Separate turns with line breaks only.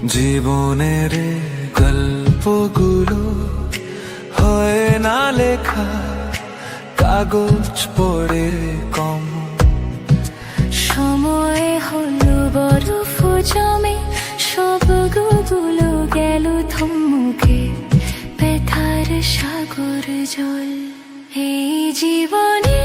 জীবনের গল্পগুলো হয় না লেখা, কাগজ পড়ে কম।
সময় হলো বরফ জমে, সব গুলো গেল থমকে, ব্যথার সাগর জল। এই জীবনে